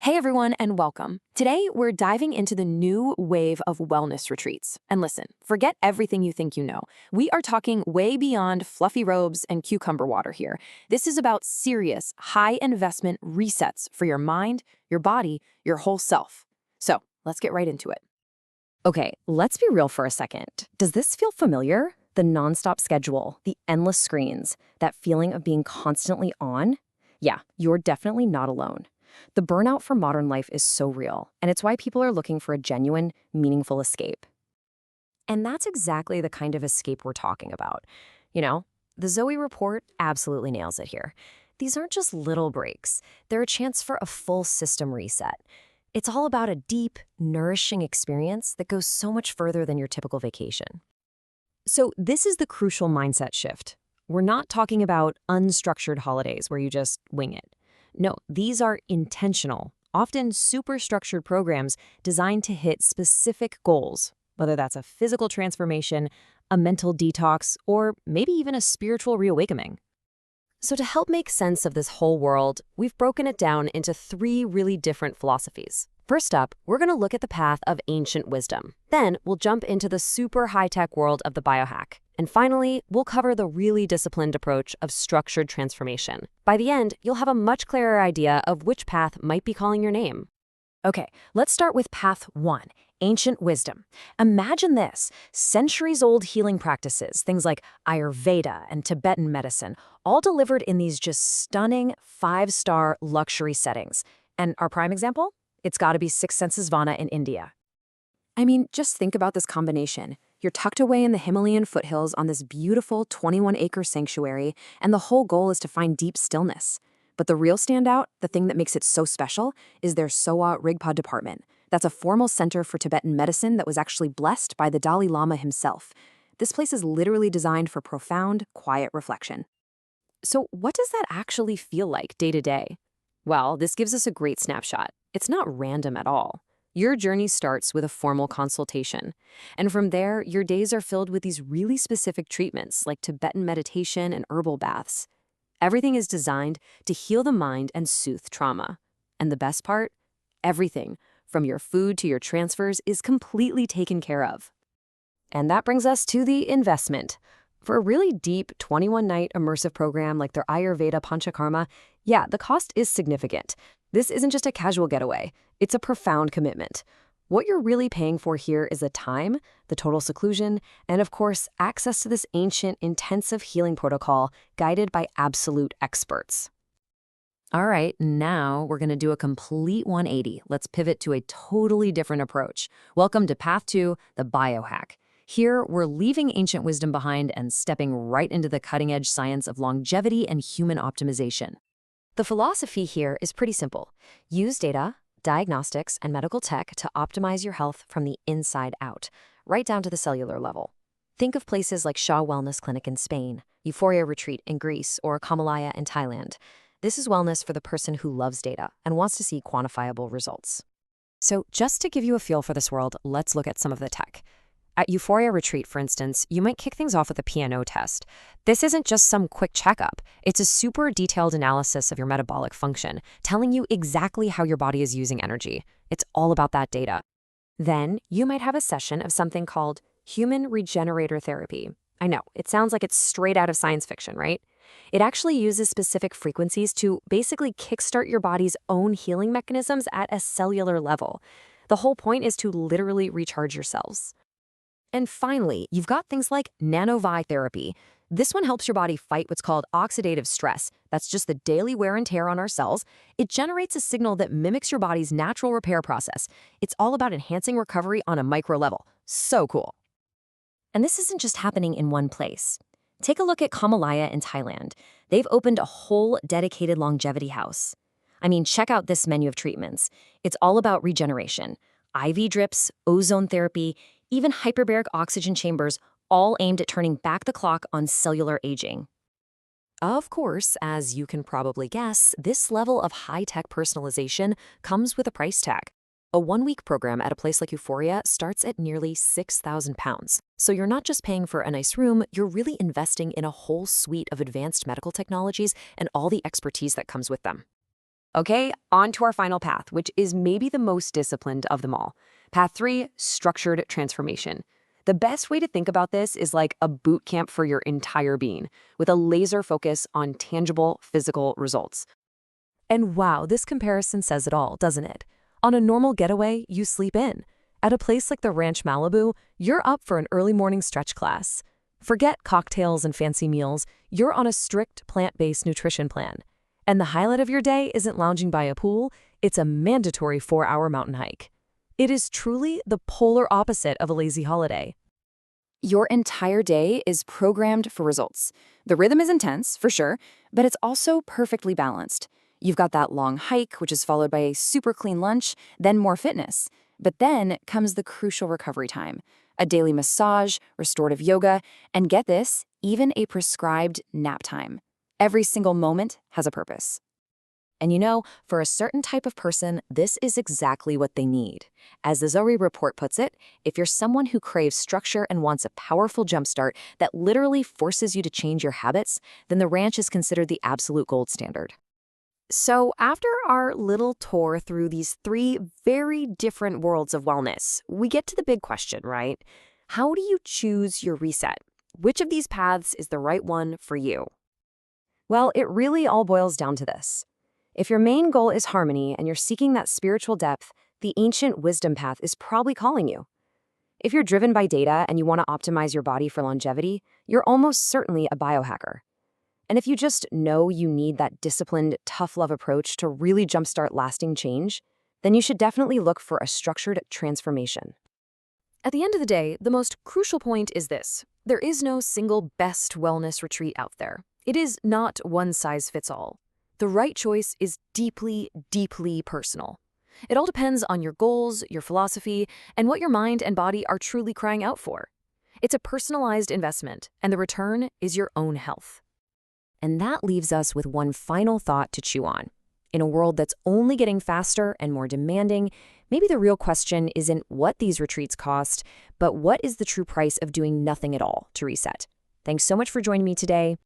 Hey everyone, and welcome. Today, we're diving into the new wave of wellness retreats. And listen, forget everything you think you know. We are talking way beyond fluffy robes and cucumber water here. This is about serious, high-investment resets for your mind, your body, your whole self. So, let's get right into it. Okay, let's be real for a second. Does this feel familiar? The nonstop schedule, the endless screens, that feeling of being constantly on? Yeah, you're definitely not alone. The burnout from modern life is so real, and it's why people are looking for a genuine, meaningful escape. And that's exactly the kind of escape we're talking about. You know, the Zoe report absolutely nails it here. These aren't just little breaks. They're a chance for a full system reset. It's all about a deep, nourishing experience that goes so much further than your typical vacation. So this is the crucial mindset shift. We're not talking about unstructured holidays where you just wing it. No, these are intentional, often super structured programs designed to hit specific goals, whether that's a physical transformation, a mental detox, or maybe even a spiritual reawakening. So to help make sense of this whole world, we've broken it down into three really different philosophies. First up, we're going to look at the path of ancient wisdom. Then we'll jump into the super high-tech world of the biohack. And finally, we'll cover the really disciplined approach of structured transformation. By the end, you'll have a much clearer idea of which path might be calling your name. Okay, let's start with path one, ancient wisdom. Imagine this, centuries-old healing practices, things like Ayurveda and Tibetan medicine, all delivered in these just stunning five-star luxury settings. And our prime example? It's got to be Six Senses Vana in India. I mean, just think about this combination. You're tucked away in the Himalayan foothills on this beautiful 21-acre sanctuary, and the whole goal is to find deep stillness. But the real standout, the thing that makes it so special, is their Sowa Rigpa department. That's a formal center for Tibetan medicine that was actually blessed by the Dalai Lama himself. This place is literally designed for profound, quiet reflection. So what does that actually feel like day to day? Well, this gives us a great snapshot. It's not random at all. Your journey starts with a formal consultation. And from there, your days are filled with these really specific treatments like Tibetan meditation and herbal baths. Everything is designed to heal the mind and soothe trauma. And the best part? Everything, from your food to your transfers, is completely taken care of. And that brings us to the investment. For a really deep 21-night immersive program like their Ayurveda Panchakarma, yeah, the cost is significant. This isn't just a casual getaway. It's a profound commitment. What you're really paying for here is the time, the total seclusion, and of course, access to this ancient, intensive healing protocol guided by absolute experts. All right, now we're going to do a complete 180. Let's pivot to a totally different approach. Welcome to Path 2, the biohack. Here, we're leaving ancient wisdom behind and stepping right into the cutting-edge science of longevity and human optimization. The philosophy here is pretty simple. Use data, diagnostics, and medical tech to optimize your health from the inside out, right down to the cellular level. Think of places like Shaw Wellness Clinic in Spain, Euphoria Retreat in Greece, or Kamalaya in Thailand. This is wellness for the person who loves data and wants to see quantifiable results. So just to give you a feel for this world, let's look at some of the tech. At Euphoria Retreat, for instance, you might kick things off with a P&O test. This isn't just some quick checkup. It's a super detailed analysis of your metabolic function, telling you exactly how your body is using energy. It's all about that data. Then, you might have a session of something called human regenerator therapy. I know, it sounds like it's straight out of science fiction, right? It actually uses specific frequencies to basically kickstart your body's own healing mechanisms at a cellular level. The whole point is to literally recharge your cells. And finally, you've got things like nanovi therapy. This one helps your body fight what's called oxidative stress. That's just the daily wear and tear on our cells. It generates a signal that mimics your body's natural repair process. It's all about enhancing recovery on a micro level. So cool. And this isn't just happening in one place. Take a look at Kamalaya in Thailand. They've opened a whole dedicated longevity house. I mean, check out this menu of treatments. It's all about regeneration. IV drips, ozone therapy, even hyperbaric oxygen chambers, all aimed at turning back the clock on cellular aging. Of course, as you can probably guess, this level of high-tech personalization comes with a price tag. A one-week program at a place like Euphoria starts at nearly £6,000. So you're not just paying for a nice room, you're really investing in a whole suite of advanced medical technologies and all the expertise that comes with them. Okay, on to our final path, which is maybe the most disciplined of them all. Path 3, structured transformation. The best way to think about this is like a boot camp for your entire being, with a laser focus on tangible physical results. And wow, this comparison says it all, doesn't it? On a normal getaway, you sleep in. At a place like the Ranch Malibu, you're up for an early morning stretch class. Forget cocktails and fancy meals, you're on a strict plant-based nutrition plan. And the highlight of your day isn't lounging by a pool, it's a mandatory 4-hour mountain hike. It is truly the polar opposite of a lazy holiday. Your entire day is programmed for results. The rhythm is intense, for sure, but it's also perfectly balanced. You've got that long hike, which is followed by a super clean lunch, then more fitness. But then comes the crucial recovery time, a daily massage, restorative yoga, and get this, even a prescribed nap time. Every single moment has a purpose. And you know, for a certain type of person, this is exactly what they need. As the Zoe report puts it, if you're someone who craves structure and wants a powerful jumpstart that literally forces you to change your habits, then the ranch is considered the absolute gold standard. So after our little tour through these 3 very different worlds of wellness, we get to the big question, right? How do you choose your reset? Which of these paths is the right one for you? Well, it really all boils down to this. If your main goal is harmony and you're seeking that spiritual depth, the ancient wisdom path is probably calling you. If you're driven by data and you want to optimize your body for longevity, you're almost certainly a biohacker. And if you just know you need that disciplined, tough love approach to really jumpstart lasting change, then you should definitely look for a structured transformation. At the end of the day, the most crucial point is this. There is no single best wellness retreat out there. It is not one size fits all. The right choice is deeply, deeply personal. It all depends on your goals, your philosophy, and what your mind and body are truly crying out for. It's a personalized investment, and the return is your own health. And that leaves us with one final thought to chew on. In a world that's only getting faster and more demanding, maybe the real question isn't what these retreats cost, but what is the true price of doing nothing at all to reset? Thanks so much for joining me today.